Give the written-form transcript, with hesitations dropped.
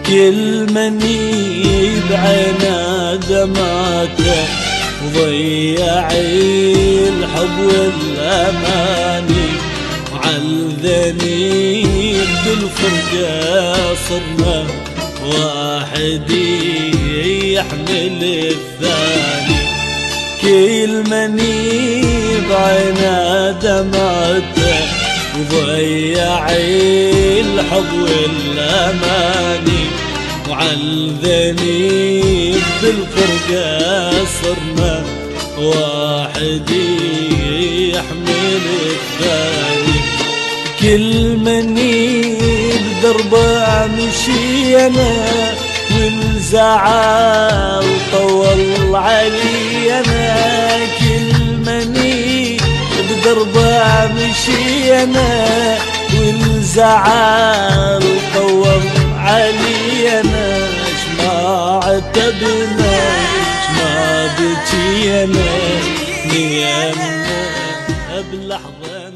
كل من يبعنا دماته وضيع الحب والأماني وعالذنيب بالفرقة صرنا واحد يحمل الثاني. كل من يبعنا دماته وضيع الحب والأماني وعالذنيب بالفرقة صرنا واحد يحمل الثاني. كل من بدربه مشينا والزعل طول علينا. كل من بدربه مشينا والزعل طول علينا. ما عتبنا ما بجينا نيامنا بلحظة